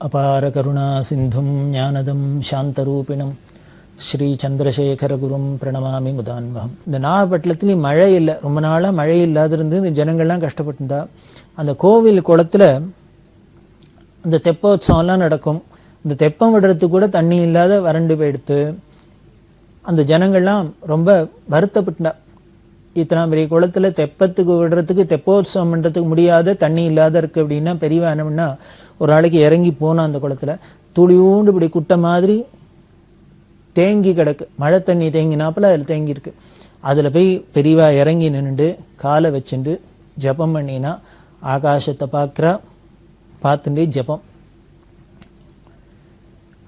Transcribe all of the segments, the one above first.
அபார கருணா சிந்தும் ஞானதம் சாந்தரூபிணம் ஸ்ரீ சந்திரசேகரகுரும் பிரணமாமி முதான்வகம். இந்த நாகப்பட்டினத்துலேயும் மழை இல்லை, ரொம்ப நாளாக மழை இல்லாதிருந்து இந்த ஜனங்கள்லாம் கஷ்டப்பட்டுருந்தா. அந்த கோவில் குளத்தில் இந்த தெப்போத்சவம்லாம் நடக்கும். இந்த தெப்பம் விடுறதுக்கு கூட தண்ணி இல்லாத வறண்டு போயிடுத்து. அந்த ஜனங்கள்லாம் ரொம்ப வருத்தப்பட்டா. இத்தனை பெரிய குளத்தில் தெப்பத்துக்கு விடுறதுக்கு தெப்போத்சவம் பண்ணுறதுக்கு முடியாத தண்ணி இல்லாத இருக்குது அப்படின்னா பெரியவா என்னன்னா ஒரு நாளைக்கு இறங்கி போனால் அந்த குளத்தில் துளியூண்டு இப்படி குட்டை மாதிரி தேங்கி கிடக்கு. மழை தண்ணி தேங்கினாப்பில் அதில் தேங்கியிருக்கு. அதில் போய் பெரியவா இறங்கி நின்றுண்டு காலை வச்சுட்டு ஜபம் பண்ணினா ஆகாசத்தை பார்த்துட்டே ஜபம்.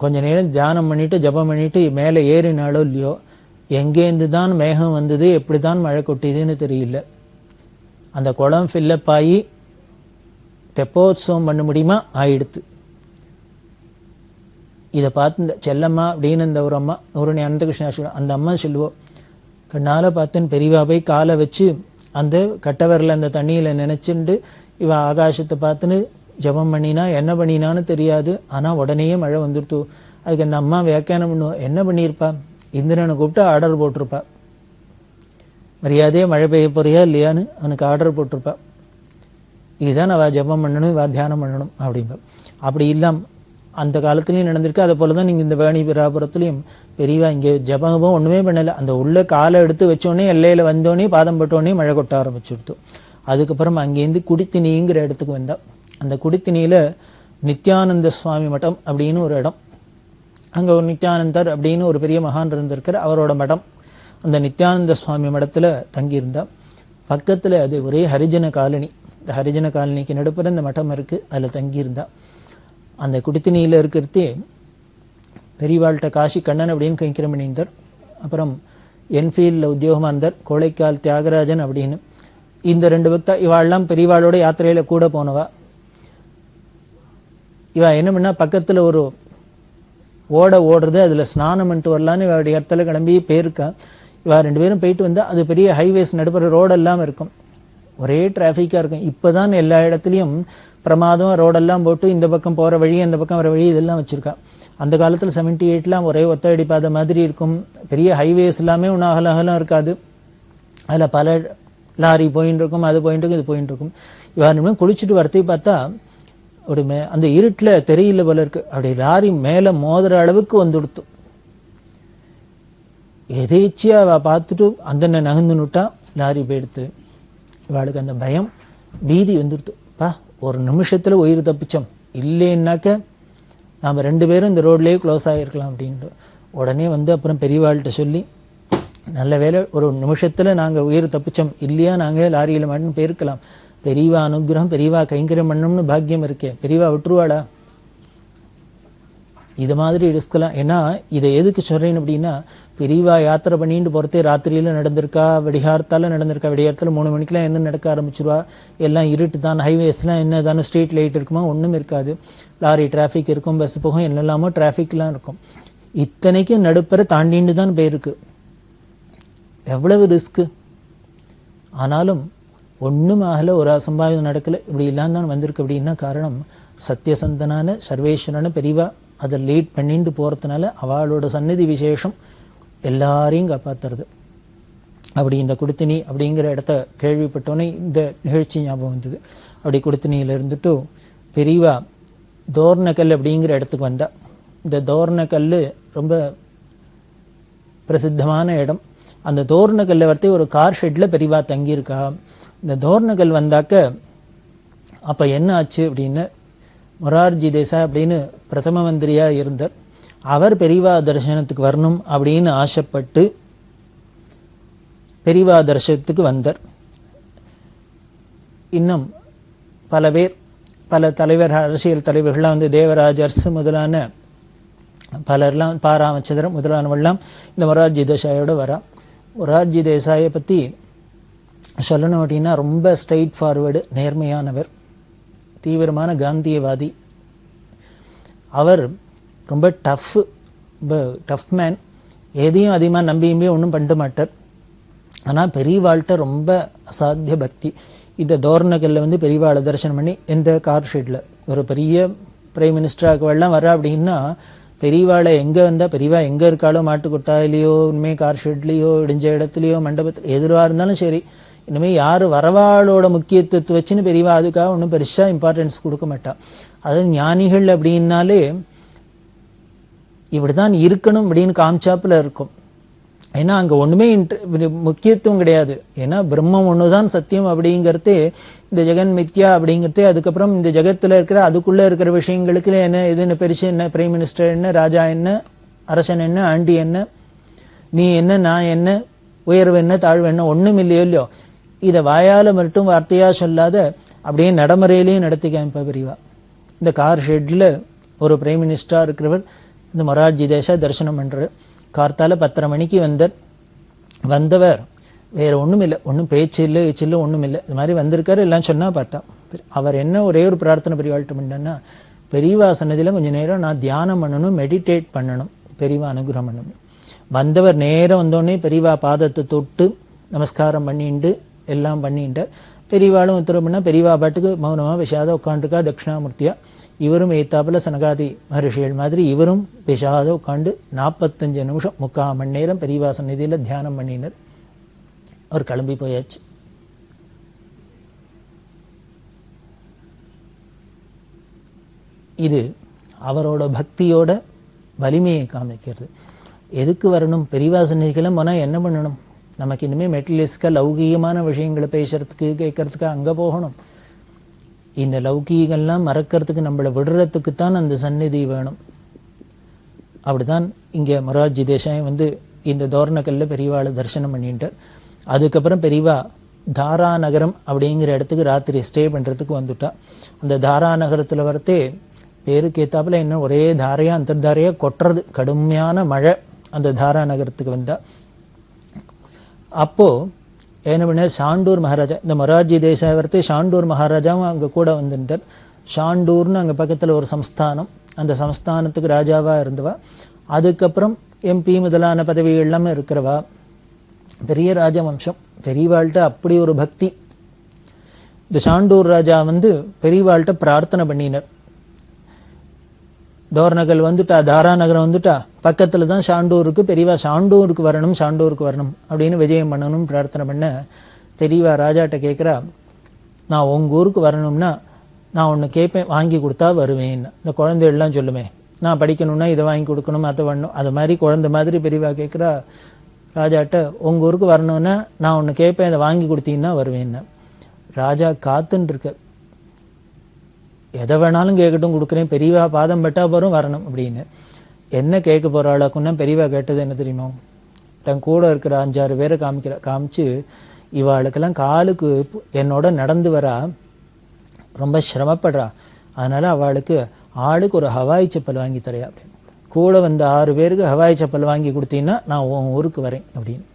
கொஞ்ச நேரம் தியானம் பண்ணிட்டு ஜபம் பண்ணிட்டு மேலே ஏறினாலோ இல்லையோ, எங்கேருந்து தான் மேகம் வந்தது, எப்படி தான் மழை கொட்டிதுன்னு தெரியல. அந்த குளம் ஃபில்லப் ஆகி தெப்போத்சவம் பண்ண முடியுமா ஆயிடுத்து. இதை பார்த்து இந்த செல்லம்மா அப்படின்னு இந்த ஒரு அம்மா நூறுணி அனந்தகிருஷ்ணா அந்த அம்மா சொல்லுவோம், கண்ணால் பார்த்துன்னு பெரியவா போய் காலை வச்சு அந்த கட்டவரில் அந்த தண்ணியில் நினச்சிண்டு இவ ஆகாசத்தை பார்த்துன்னு ஜபம் பண்ணினா என்ன பண்ணினான்னு தெரியாது. ஆனால் உடனேயே மழை வந்துடுத்து. அதுக்கு அந்த அம்மா வியாக்கியானம் பண்ணுவோம், என்ன பண்ணியிருப்பா, இந்திரனை கூப்பிட்டு ஆர்டர் போட்டிருப்பா, மரியாதையே மழை பெய்ய போறியா இல்லையான்னு அவனுக்கு ஆர்டர் போட்டிருப்பா. இதுதான் அவள் ஜபம் பண்ணணும், இவள் தியானம் பண்ணணும் அப்படின்பா. அப்படி இல்லாமல் அந்த காலத்துலேயும் நடந்திருக்கு. அதை போல தான் நீங்கள் இந்த வேணி பிராபுரத்துலேயும் பெரியவா இங்கே ஜபமும் ஒன்றுமே பண்ணலை. அந்த உள்ள காலை எடுத்து வச்சோடனே எல்லையில் வந்தோடனே பாதம் போட்டோடனே மழை கொட்ட ஆரம்பிச்சுடுத்து. அதுக்கப்புறம் அங்கேருந்து குடித்தினிங்கிற இடத்துக்கு வந்தால் அந்த குடித்தினியில் நித்யானந்த சுவாமி மடம் அப்படின்னு ஒரு இடம். அங்கே ஒரு நித்யானந்தர் அப்படின்னு ஒரு பெரிய மகான் இருந்திருக்கிற அவரோட மடம். அந்த நித்யானந்த சுவாமி மடத்தில் தங்கியிருந்தா. பக்கத்தில் அது ஒரே ஹரிஜன காலனி. இந்த ஹரிஜன காலனிக்கு நடுப்புற இந்த மடம் இருக்குது, அதில் தங்கியிருந்தா. அந்த குடித்தினியில் இருக்கிறதே பெரியவாள்கிட்ட காசி கண்ணன் அப்படின்னு கைக்கிரம் பண்ணியிருந்தார். அப்புறம் என்ஃபீல்டில் உத்தியோகமாக இருந்தார், கோழைக்கால் தியாகராஜன் அப்படின்னு. இந்த ரெண்டு பக்தா இவாள்லாம் பெரியவாளோட யாத்திரையில் கூட போனவா. இவா என்ன பண்ணா பக்கத்தில் ஒரு ஓடுறது, அதில் ஸ்நானம் பண்ணிட்டு வரலான்னு இவருடைய இடத்துல கிளம்பி போயிருக்கா. இவா ரெண்டு பேரும் போயிட்டு வந்தால் அது பெரிய ஹைவேஸ் நடுப்புற ரோடெல்லாம் இருக்கும், ஒரே டிராஃபிக்காக இருக்கும். இப்போ தான் எல்லா இடத்துலையும் பிரமாதம் ரோடெல்லாம் போட்டு இந்த பக்கம் போகிற வழி அந்த பக்கம் வர வழி இதெல்லாம் வச்சுருக்கா. அந்த காலத்தில் 78 ஒரே ஒத்தடி பாதை மாதிரி இருக்கும். பெரிய ஹைவேஸ் எல்லாமே ஒன்றும் அகலம் இருக்காது. அதில் பல லாரி போயின்னு இருக்கும், அது போயின்னு இருக்கும், இது போயின்னு இருக்கும். இவா குளிச்சுட்டு வரத்தை பார்த்தா அப்படி அந்த இருட்டில் தெரியல போல இருக்கு. அப்படி லாரி மேலே மோதுற அளவுக்கு வந்துடுத்து. எதேச்சியாக அவள் பார்த்துட்டு அந்த நகர்ந்துனுட்டா லாரி போயிடுத்து. இவாளுக்கு அந்த பயம் பீதி வந்துடுத்து. ஒரு நிமிஷத்தில் உயிர் தப்பிச்சோம், இல்லைன்னாக்க நாம் ரெண்டு பேரும் இந்த ரோட்லேயே க்ளோஸ் ஆகிருக்கலாம் அப்படின்ட்டு உடனே வந்து அப்புறம் பெரியவாள்கிட்ட சொல்லி, நல்ல வேலை ஒரு நிமிஷத்தில் நாங்கள் உயிர் தப்பிச்சோம், இல்லையா நாங்கள் லாரியில் மாட்டுன்னு போயிருக்கலாம். பெரியவா அனுகிரகம், பெரியவா கைங்கரியம் பண்ணணும்னு பாக்கியம் இருக்கே, பெரியவா விட்டுருவாளா? இது மாதிரி ரிஸ்கெல்லாம். ஏன்னா இதை எதுக்கு சொல்கிறேன்னு அப்படின்னா, பெரியவா யாத்திரை பண்ணிட்டு போகிறதே ராத்திரியில் நடந்திருக்கா, வெடிகாரத்தால் நடந்திருக்கா. வெடிகாரத்தில் 3 மணிக்கெலாம் எந்த நடக்க ஆரம்பிச்சிருவா. எல்லாம் இருட்டு தான். ஹைவேஸ்லாம் என்ன தானே ஸ்ட்ரீட் லைட் இருக்குமா, ஒன்றும் இருக்காது. லாரி டிராஃபிக் இருக்கும், பஸ் போகும், என்னெல்லாமோ டிராஃபிக்லாம் இருக்கும். இத்தனைக்கும் நடுப்பற தாண்டின்னு தான் போயிருக்கு. எவ்வளவு ரிஸ்க்கு. ஆனாலும் ஒன்றும் ஆகலை, ஒரு அசம்பாவிதம் நடக்கலை. இப்படி இல்லாம தான் வந்திருக்கு. அப்படின்னா காரணம் சத்தியசந்தனான சர்வேஸ்வரன பெரியவா அதை லீட் பண்ணிட்டு போகிறதுனால அவளோட சந்நிதி விசேஷம் எல்லாரையும் காப்பாற்றுறது. அப்படி இந்த குடித்தினி அப்படிங்கிற இடத்த கேள்விப்பட்டோன்னே இந்த நிகழ்ச்சி ஞாபகம் வந்தது. அப்படி குடித்தினியில் இருந்துட்டு பெரியவா தோர்ணக்கல் அப்படிங்கிற இடத்துக்கு வந்தா. இந்த தோர்ணக்கல் ரொம்ப பிரசித்தமான இடம். அந்த தோர்ணக்கல்லை வரத்தே ஒரு கார் ஷெட்டில் பெரியவா தங்கியிருக்கா. இந்த தோர்ணக்கல் வந்தாக்க அப்போ என்ன ஆச்சு அப்படின்னு, மொரார்ஜி தேசாய் அப்படின்னு பிரதம மந்திரியாக இருந்தார். அவர் பெரியவா தரிசனத்துக்கு வரணும் அப்படின்னு ஆசைப்பட்டு பெரியவா தரிசனத்துக்கு வந்தார். இன்னும் பல பேர், பல தலைவர், அரசியல் தலைவர்கள்லாம் வந்து தேவராஜர்ஸ் முதலான பலர்லாம், பாராமச்சந்திரன் முதலானவெல்லாம் இந்த மொரார்ஜி தேசாயோட வரா. மொரார்ஜி தேசாயை பற்றி சொல்லணும் அப்படின்னா ரொம்ப ஸ்ட்ரைட் ஃபார்வேர்டு, நேர்மையானவர், தீவிரமான காந்தியவாதி. அவர் ரொம்ப டஃப் மேன். எதையும் அதிகமாக நம்பியுமே ஒன்றும் பண்ண மாட்டார். ஆனால் பெரியவாள்கிட்ட ரொம்ப அசாத்திய பக்தி. இந்த தோர்ணக்கல்ல வந்து பெரியவாளை தரிசனம் பண்ணி இந்த கார் ஷெட்டில் ஒரு பெரிய பிரைம் மினிஸ்டராகவெல்லாம் வர அப்படின்னா பெரியவாளை எங்கே வந்தால் பெரியவா எங்கே இருக்காளோ மாட்டுக்கொட்டாயிலையோ இனிமேல் கார் ஷெட்லேயோ இடிஞ்ச இடத்துலையோ மண்டபத்தில் எதுவாக இருந்தாலும் சரி, இனிமேல் யார் வரவாளோட முக்கியத்துவத்தை வச்சுன்னு பெரியவா அதுக்காக ஒன்றும் பெருசாக இம்பார்ட்டன்ஸ் கொடுக்க மாட்டா. அதாவது ஞானிகள் அப்படின்னாலே இப்படி தான் இருக்கணும் அப்படின்னு காமிச்சாப்பில் இருக்கும். ஏன்னா அங்கே ஒன்றுமே முக்கியத்துவம் கிடையாது. ஏன்னா பிரம்மம் ஒன்று தான் சத்தியம் அப்படிங்கிறதே, இந்த ஜெகன் மித்யா அப்படிங்கிறதே, அதுக்கப்புறம் இந்த ஜெகத்தில் இருக்கிற அதுக்குள்ளே இருக்கிற விஷயங்களுக்கு என்ன எதுன்னு பெருசு என்ன, பிரைம் மினிஸ்டர் என்ன, ராஜா என்ன, அரசன் என்ன, ஆண்டி என்ன, நீ என்ன, நான் என்ன, உயர்வு என்ன, தாழ்வு என்ன, ஒன்றும் இல்லையோ இல்லையோ. இதை வாயால் மட்டும் வார்த்தையாக சொல்லாத அப்படியே நடைமுறையிலையும் நடத்தி காமிப்பா பெரியவா. இந்த கார் ஷெட்டில் ஒரு பிரைம் மினிஸ்டராக இருக்கிறவர் இந்த மொரார்ஜி தேசா தரிசனம் பண்ணுறார். கார்த்தால 10:30 மணிக்கு வந்தவர் வேறு ஒன்றும் இல்லை, ஒன்றும் பேச்சு இல்லை ஏச்சு இல்லை, ஒன்றும் இல்லை. இது மாதிரி வந்திருக்காரு எல்லாம் சொன்னால் பார்த்தா அவர் என்ன ஒரே ஒரு பிரார்த்தனை பெரியவாள்கிட்ட பண்ணேன்னா, பெரியவா சன்னதியில் கொஞ்சம் நேரம் நான் தியானம் பண்ணணும், மெடிடேட் பண்ணணும், பெரியவா அனுகிரகம் பண்ணணும். வந்தவர் நேரம் வந்தோடனே பெரியவா பாதத்தை தொட்டு நமஸ்காரம் பண்ணிட்டு எல்லாம் பண்ணிட்டு பெரியவாளும் உத்தரவு பண்ணால் பெரியவா பாட்டுக்கு மௌனமாக விஷாத உட்காந்துருக்கா தட்சிணாமூர்த்தியா. இவரும் ஏத்தாப்புல சனகாதி மகர்ஷிகள் மாதிரி இவரும் விஷாத உட்காந்து 45 நிமிஷம் 3/4 மணி நேரம் பெரியவா சந்நிதியில் தியானம் பண்ணினர். அவர் கிளம்பி போயாச்சு. இது அவரோட பக்தியோட வலிமையை காமிக்கிறது. எதுக்கு வரணும் பெரியவா சந்நிதிக்கெல்லாம் போனால் என்ன பண்ணணும்? நமக்கு இனிமேல் மெட்டீரியலிஸ்டாக லௌகீகமான விஷயங்களை பேசுறதுக்கு கேட்கறதுக்கு அங்கே போகணும். இந்த லௌகீகெல்லாம் மறக்கிறதுக்கு நம்மளை விடுறதுக்கு தான் அந்த சந்நிதி வேணும். அப்படிதான் இங்கே மொரார்ஜி தேசாய் இந்த தோரணக்கல்ல பெரியவாளை தரிசனம் பண்ணிட்டார். அதுக்கப்புறம் பெரியவா தாரா நகரம் அப்படிங்கிற இடத்துக்கு ராத்திரி ஸ்டே பண்ணுறதுக்கு வந்துட்டா. அந்த தாரா நகரத்தில் வரத்தே பேருக்கு ஏத்தாப்புல என்ன ஒரே தாரையாக அந்தர்தாரையாக கொட்டுறது, கடுமையான மழை. அந்த தாரா நகரத்துக்கு வந்தா அப்போது என்ன பண்ணார், ஷாண்டூர் மகாராஜா, இந்த மொரார்ஜி தேசாய் வரத்தே ஷாண்டூர் மகாராஜாவும் அங்கே கூட வந்துட்டார். ஷாண்டூர்னு அங்கே பக்கத்தில் ஒரு சம்ஸ்தானம், அந்த சம்ஸ்தானத்துக்கு ராஜாவாக இருந்தவா. அதுக்கப்புறம் எம்பி முதலான பதவிகள் எல்லாமே இருக்கிறவா. பெரிய ராஜவம்சம். பெரியவாள்கிட்ட அப்படி ஒரு பக்தி. இந்த ஷாண்டூர் ராஜா பெரியவாள்கிட்ட பிரார்த்தனை பண்ணினர். தோரணகல் வந்துட்டா, தாரா நகரம் வந்துட்டா, பக்கத்தில் தான் ஷாண்டூருக்கு. பெரியவா ஷாண்டூருக்கு வரணும், ஷாண்டூருக்கு வரணும் அப்படின்னு விஜயம் பண்ணணும் பிரார்த்தனை பண்ண பெரியவா ராஜாட்ட கேட்குறா, நான் உங்கள் ஊருக்கு வரணும்னா நான் ஒன்று கேட்பேன், வாங்கி கொடுத்தா வருவேன். இந்த குழந்தைகள்லாம் சொல்லுமே, நான் படிக்கணும்னா இதை வாங்கி கொடுக்கணும், அதை வரணும், அது மாதிரி குழந்தை மாதிரி பெரியவா கேட்குறா ராஜாட்ட, உங்கள் ஊருக்கு வரணும்னா நான் ஒன்று கேட்பேன், இதை வாங்கி கொடுத்தீங்கன்னா வருவேன்னு. ராஜா காத்துன்னு இருக்க, எதை வேணாலும் கேட்கட்டும் கொடுக்குறேன், பெரியவா பாதம் பட்டா போகிறோம் வரணும் அப்படின்னு. என்ன கேட்க போகிறாளாக்குன்னா பெரியவா கேட்டது என்ன தெரியுமோ, தன் கூட இருக்கிற 5-6 பேரை காமிச்சு இவாளுக்கெல்லாம் காலுக்கு என்னோட நடந்து வரா, ரொம்ப சிரமப்படுறா, அதனால் அவளுக்கு ஆளுக்கு ஒரு ஹவாய் செப்பல் வாங்கி தரையா அப்படின்னு. கூட வந்த 6 பேருக்கு ஹவாய் செப்பல் வாங்கி கொடுத்தீங்கன்னா நான் உன் ஊருக்கு வரேன் அப்படின்னு.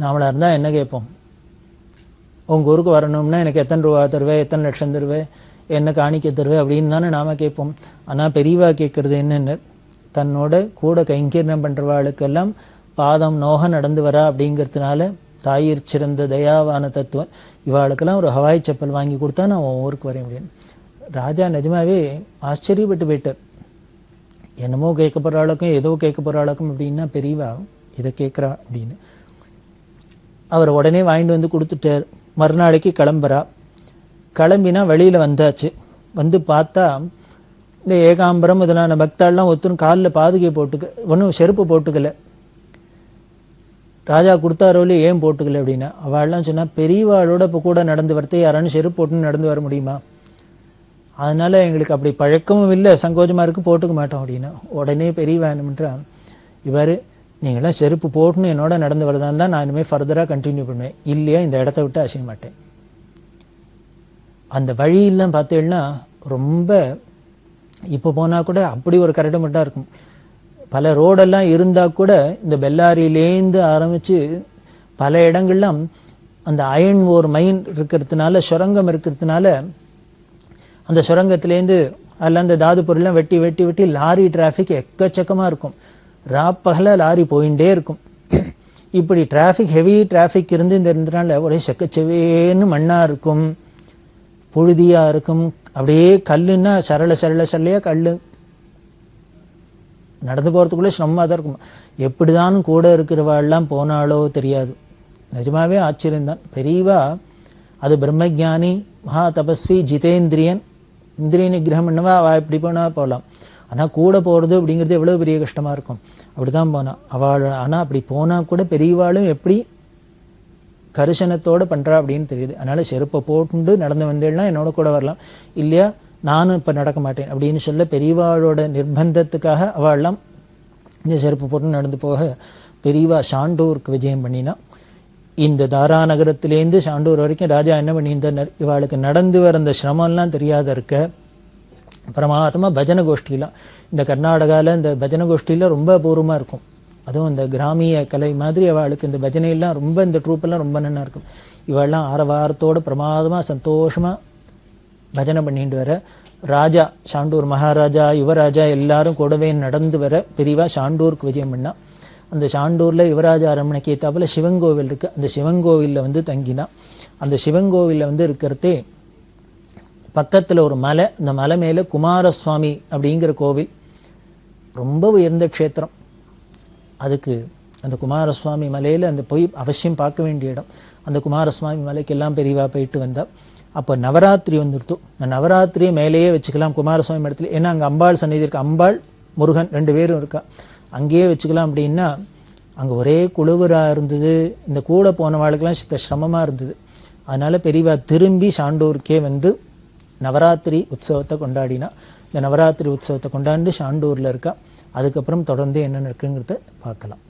நாமளாக இருந்தால் என்ன கேட்போம், உங்கள் ஊருக்கு வரணும்னா எனக்கு எத்தனை ரூபா தருவேன், எத்தனை லட்சம் தருவேன், என்ன காணிக்க தருவேன் அப்படின்னு தானே நாம் கேட்போம். ஆனால் பெரியவா கேட்குறது என்னென்ன, தன்னோட கூட கைங்கரியம் பண்ணுறவாளுக்கெல்லாம் பாதம் நோக நடந்து வரா அப்படிங்கிறதுனால தாயிற் சிறந்த தயாவான தத்துவம், இவாளுக்கெல்லாம் ஒரு ஹவாய் செப்பல் வாங்கி கொடுத்தா நான் உன் ஊருக்கு வரேன் அப்படின்னு. ராஜா நிஜமாவே ஆச்சரியப்பட்டு போயிட்டார். என்னமோ கேட்க போகிறாளுக்கும் ஏதோ கேட்க போகிறாளுக்கும் அப்படின்னா பெரியவா இதை கேட்குறா அப்படின்னு. அவர் உடனே வாங்கிட்டு கொடுத்துட்டார். மறுநாளைக்கு கிளம்புறா. கிளம்பினா வெளியில் வந்தாச்சு. பார்த்தா இந்த ஏகாம்பரம் முதலான பக்தாள்லாம் ஒருத்தரும் காலில் பாதுகை போட்டுக்க, ஒன்றும் செருப்பு போட்டுக்கல. ராஜா கொடுத்தாரோலே ஏன் போட்டுக்கல அப்படின்னா, அவள்லாம் சொன்னால் பெரியவாளோட இப்போ கூட நடந்து வரத்தே யாரானு செருப்பு போட்டுன்னு நடந்து வர முடியுமா, அதனால எங்களுக்கு அப்படி பழக்கமும் இல்லை, சங்கோஜமாக இருக்குது, போட்டுக்க மாட்டோம் அப்படின்னா. உடனே பெரியவா என்ன பண்ணுறான், இவர் நீங்களாம் செருப்பு போட்டுன்னு என்னோட நடந்து வரதான் தான் நான் இனிமேல் ஃபர்தராக கண்டினியூ பண்ணுவேன், இல்லையா இந்த இடத்த விட்டு அசைய மாட்டேன். அந்த வழியெல்லாம் பார்த்தீங்கன்னா ரொம்ப இப்போ போனால் கூட அப்படி ஒரு கரடு மட்டாக இருக்கும். பல ரோடெல்லாம் இருந்தால் கூட இந்த பெல்லாரியிலேருந்து ஆரம்பித்து பல இடங்கள்லாம் அந்த அயன் ஓர் மைன் இருக்கிறதுனால, சுரங்கம் இருக்கிறதுனால அந்த சுரங்கத்துலேருந்து அதில் அந்த தாது பொருள்லாம் வெட்டி வெட்டி வெட்டி லாரி டிராஃபிக் எக்கச்சக்கமாக இருக்கும். ராப்பகல லாரி போயிட்டே இருக்கும். இப்படி டிராஃபிக் ஹெவி டிராஃபிக் இருந்ததுனால ஒரே செக்கச்சவேன்னு மண்ணாக இருக்கும், புழுதியாக இருக்கும், அப்படியே கல்லுன்னா சரள சரள சரளையாக கல் நடந்து போகிறதுக்குள்ளே சிரமமாக தான் இருக்கும். எப்படிதானும் கூட இருக்கிறவாள்லாம் போனாலோ தெரியாது. நிஜமாவே ஆச்சரியம்தான். பெரியவா அது பிரம்மஜானி மகா தபஸ்வி ஜிதேந்திரியன், இந்திரிய நிகிரகம் பண்ணவா அவள் எப்படி போனால் போகலாம். ஆனால் கூட போகிறது அப்படிங்கிறது எவ்வளோ பெரிய கஷ்டமாக இருக்கும். அப்படி தான் போனான் அவள். ஆனால் அப்படி போனால் கூட பெரியவாளும் எப்படி கரிசனத்தோடு பண்ணுறா அப்படின்னு தெரியுது. அதனால் செருப்பை போட்டு நடந்து வந்தேன்னா என்னோட கூட வரலாம், இல்லையா நானும் இப்போ நடக்க மாட்டேன் அப்படின்னு சொல்ல பெரியவாளோட நிர்பந்தத்துக்காக அவள்லாம் இந்த செருப்பு போட்டு நடந்து போக பெரியவா ஷாண்டூருக்கு விஜயம் பண்ணினா. இந்த தாரா நகரத்திலேருந்து ஷாண்டூர் வரைக்கும் ராஜா என்ன பண்ணியிருந்தார், இவாளுக்கு நடந்து வர அந்த சிரமம்லாம் தெரியாத இருக்க பிரமாதமாக பஜனை கோஷ்டிலாம் இந்த கர்நாடகாவில் இந்த பஜனை கோஷ்டியில் ரொம்ப அபூர்வமாக இருக்கும். அதுவும் இந்த கிராமிய கலை மாதிரி அவளுக்கு இந்த பஜனையெல்லாம் ரொம்ப, இந்த ட்ரூப்பெல்லாம் ரொம்ப நல்லா இருக்கும். இவெல்லாம் ஆரவாரத்தோடு பிரமாதமாக சந்தோஷமாக பஜனை பண்ணிட்டு வர ராஜா ஷாண்டூர் மகாராஜா யுவராஜா எல்லாரும் கூடவே நடந்து வர பெரியவா ஷாண்டூருக்கு விஜயம் பண்ணா. அந்த ஷாண்டூரில் யுவராஜா அரண்மனைக்கு ஏற்றாப்புல சிவன் கோவில் இருக்குது. அந்த சிவன் கோவிலில் வந்து தங்கினா. அந்த சிவன் கோவிலில் வந்து இருக்கிறதே பக்கத்தில் ஒரு மலை, அந்த மலை மேலே குமாரசுவாமி அப்படிங்கிற கோவில், ரொம்ப உயர்ந்த க்ஷேத்திரம். அதுக்கு அந்த குமாரசுவாமி மலையில் அந்த போய் அவசியம் பார்க்க வேண்டிய இடம். அந்த குமாரசுவாமி மலைக்கெல்லாம் பெரியவா போயிட்டு வந்தால் அப்போ நவராத்திரி வந்துடுத்து. அந்த நவராத்திரியை மேலேயே வச்சுக்கலாம் குமாரசுவாமி இடத்துல. ஏன்னா அங்கே அம்பாள் சந்நிதி இருக்குது, அம்பாள் முருகன் 2 பேரும் இருக்கா, அங்கேயே வச்சுக்கலாம். அப்படின்னா அங்கே ஒரே குழுவராக இருந்தது. இந்த கூட போனவாளுக்கெல்லாம் சிரமமாக இருந்தது. அதனால் பெரியவா திரும்பி ஷாண்டூருக்கே வந்து நவராத்திரி உற்சவத்தை கொண்டாடினா. இந்த நவராத்திரி உற்சவத்தை கொண்டாண்டு ஷாண்டூரில் இருக்கா. அதுக்கப்புறம் தொடர்ந்து என்ன இருக்குங்கிறத பார்க்கலாம்.